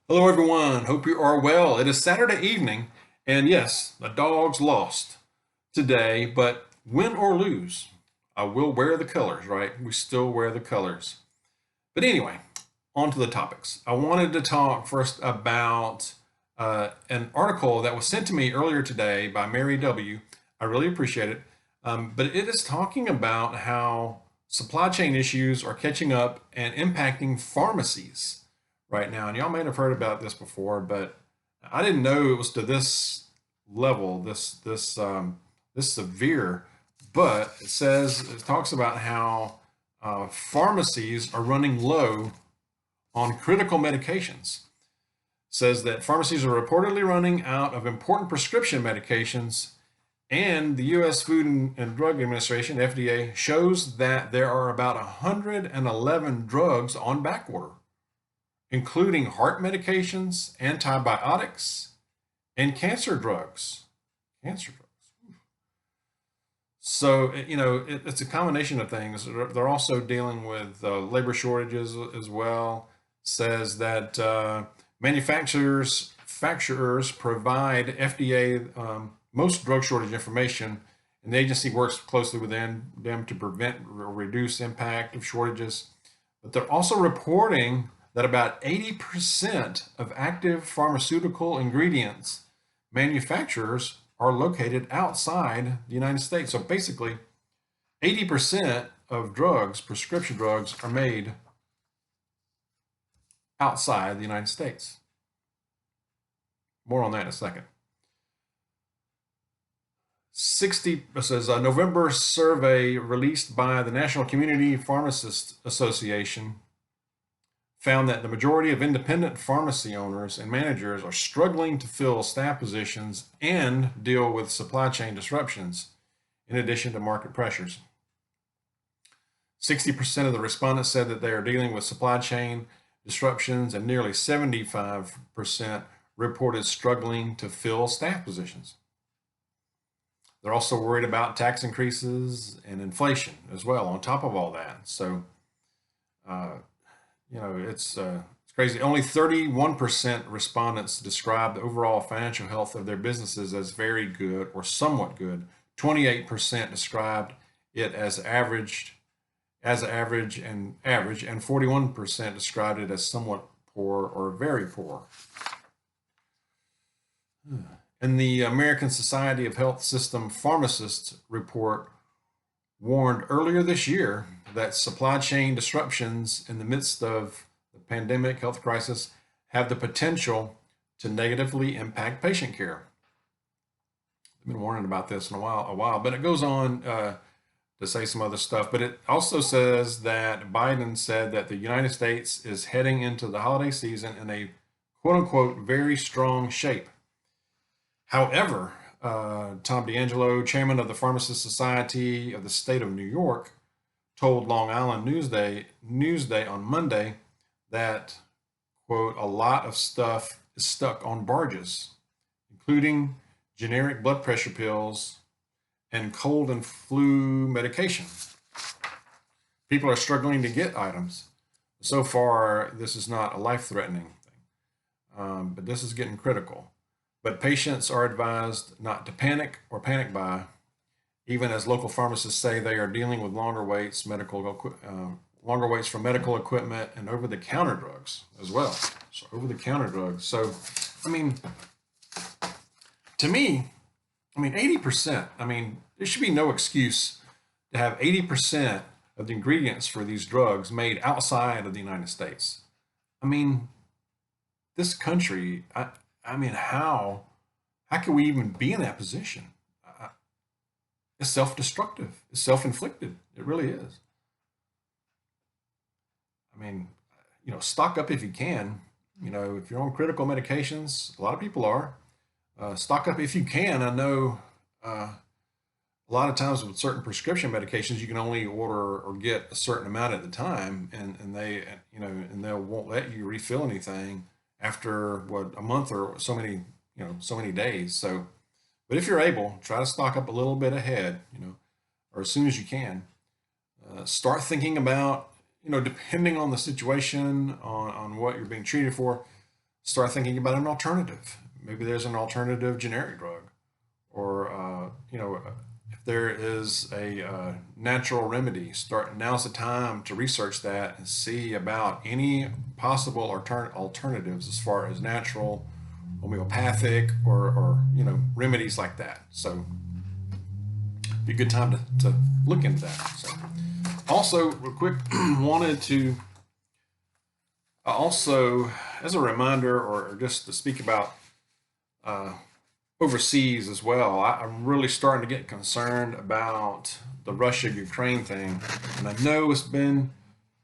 Hello, everyone. Hope you are well. It is Saturday evening, and yes, the dogs lost today, but win or lose, I will wear the colors, right? We still wear the colors. But anyway, on to the topics. I wanted to talk first about an article that was sent to me earlier today by Mary W. I really appreciate it. But it is talking about how supply chain issues are catching up and impacting pharmacies right now. And y'all may have heard about this before, but I didn't know it was to this level, this severe. But it talks about how pharmacies are running low on critical medications. Says that pharmacies are reportedly running out of important prescription medications, and the U.S. Food and Drug Administration (FDA) shows that there are about 111 drugs on backorder, including heart medications, antibiotics, and cancer drugs. Cancer drugs. So, it's a combination of things. They're also dealing with labor shortages as well. Says that manufacturers provide FDA most drug shortage information, and the agency works closely with them to prevent or reduce impact of shortages. But they're also reporting that about 80% of active pharmaceutical ingredients manufacturers are located outside the United States. So basically, 80% of drugs, prescription drugs, are made outside the United States. More on that in a second. 60 says a November survey released by the National Community Pharmacists Association found that the majority of independent pharmacy owners and managers are struggling to fill staff positions and deal with supply chain disruptions, in addition to market pressures. 60% of the respondents said that they are dealing with supply chain disruptions, and nearly 75% reported struggling to fill staff positions. They're also worried about tax increases and inflation as well, on top of all that. So, uh, it's crazy. Only 31% respondents described the overall financial health of their businesses as very good or somewhat good. 28% described it as average, and 41% described it as somewhat poor or very poor. And the American Society of Health System Pharmacists report warned earlier this year that supply chain disruptions in the midst of the pandemic health crisis have the potential to negatively impact patient care. I've been warning about this in a while, but it goes on to say some other stuff. But it also says that Biden said that the United States is heading into the holiday season in a quote unquote very strong shape. However, Tom D'Angelo, chairman of the Pharmacist Society of the state of New York, told Long Island Newsday on Monday that, quote, a lot of stuff is stuck on barges, including generic blood pressure pills and cold and flu medication. People are struggling to get items. So far, this is not a life-threatening thing, but this is getting critical. But patients are advised not to panic or panic buy, even as local pharmacists say they are dealing with longer waits for medical equipment and over-the-counter drugs as well. So over-the-counter drugs. So, I mean, to me, 80%. There should be no excuse to have 80% of the ingredients for these drugs made outside of the United States. I mean, this country. How can we even be in that position? It's self-destructive. It's self-inflicted. It really is. I mean, stock up if you can. If you're on critical medications, a lot of people are. Stock up if you can. I know a lot of times with certain prescription medications, you can only order or get a certain amount at the time, and they won't let you refill anything after what, a month or so many days. So, but if you're able, try to stock up a little bit ahead, or as soon as you can. Start thinking about, depending on the situation, on what you're being treated for, start thinking about an alternative. Maybe there's an alternative generic drug, or if there is a natural remedy, now's the time to research that and see about any possible alternatives as far as natural, homeopathic, or remedies like that. So be a good time to look into that. So also, real quick, wanted to also, as a reminder, or just to speak about overseas as well, I'm really starting to get concerned about the Russia-Ukraine thing, and I know it's been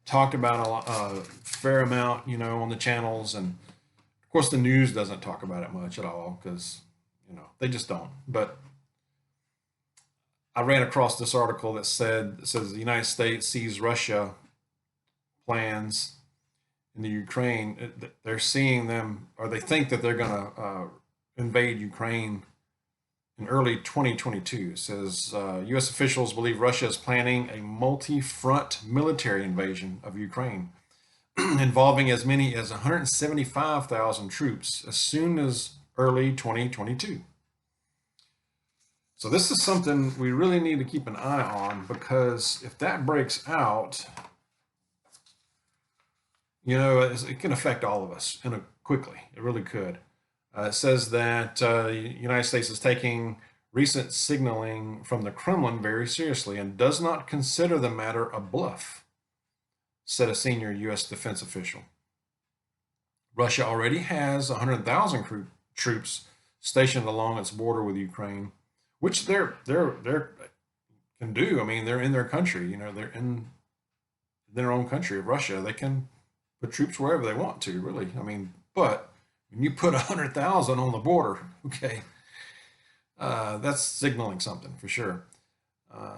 talked about a fair amount, on the channels, and of course the news doesn't talk about it much at all because they just don't. But I ran across this article that says the United States sees Russia plans in the Ukraine. They're seeing them, or they think that they're going to invade Ukraine in early 2022. It says U.S. officials believe Russia is planning a multi-front military invasion of Ukraine involving as many as 175,000 troops as soon as early 2022. So this is something we really need to keep an eye on, because if that breaks out, it can affect all of us quickly. It really could. It says that the United States is taking recent signaling from the Kremlin very seriously and does not consider the matter a bluff, said a senior U.S. defense official. Russia already has 100,000 troops stationed along its border with Ukraine, which they're can do. I mean, they're in their country. They're in their own country of Russia. They can put troops wherever they want to, really. I mean, but when you put 100,000 on the border, okay, that's signaling something for sure.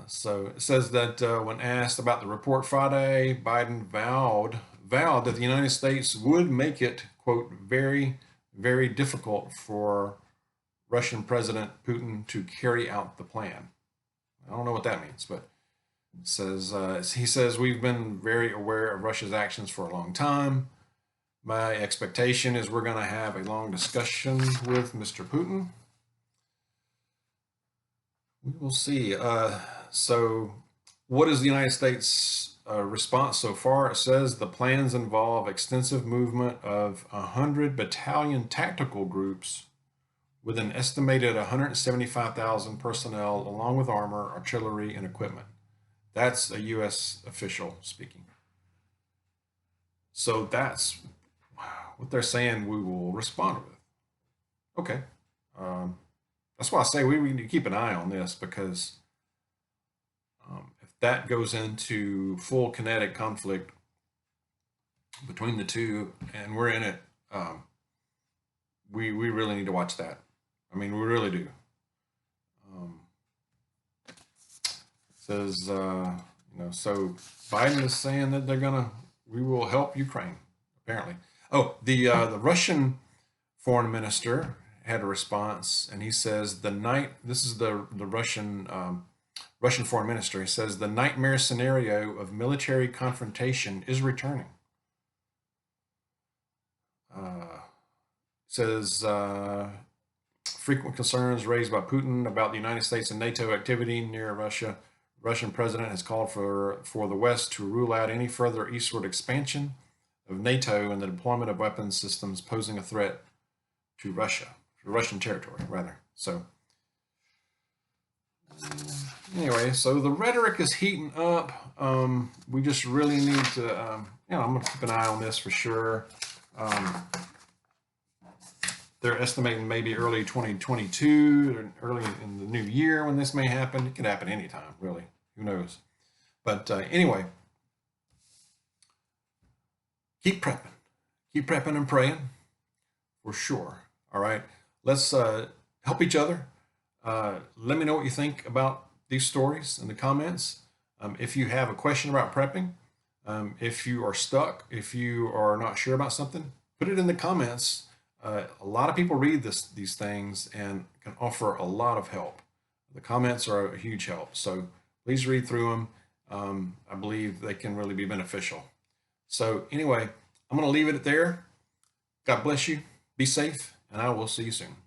So it says that when asked about the report Friday, Biden vowed that the United States would make it, quote, very, very difficult for Russian President Putin to carry out the plan. I don't know what that means, but it says he says we've been very aware of Russia's actions for a long time. My expectation is we're going to have a long discussion with Mr. Putin. We will see. So what is the United States response so far? It says the plans involve extensive movement of 100 battalion tactical groups with an estimated 175,000 personnel, along with armor, artillery, and equipment. That's a U.S. official speaking. So that's what they're saying we will respond with. Okay. That's why I say we need to keep an eye on this, because if that goes into full kinetic conflict between the two and we're in it, we really need to watch that. I mean, we really do. Says, so Biden is saying that we will help Ukraine, apparently. Oh, the Russian foreign minister had a response, and he says this is the Russian foreign minister. He says the nightmare scenario of military confrontation is returning. Says frequent concerns raised by Putin about the United States and NATO activity near Russia. Russian president has called for the West to rule out any further eastward expansion of NATO and the deployment of weapons systems posing a threat to Russian territory, rather. So anyway, so the rhetoric is heating up. We just really need to, I'm going to keep an eye on this for sure. They're estimating maybe early 2022, or early in the new year when this may happen. It could happen anytime, really. Who knows? But anyway, keep prepping and praying for sure. All right, let's help each other. Let me know what you think about these stories in the comments. If you have a question about prepping, if you are stuck, if you are not sure about something, put it in the comments. A lot of people read these things and can offer a lot of help. The comments are a huge help, so please read through them. I believe they can really be beneficial. So anyway, I'm going to leave it there. God bless you. Be safe, and I will see you soon.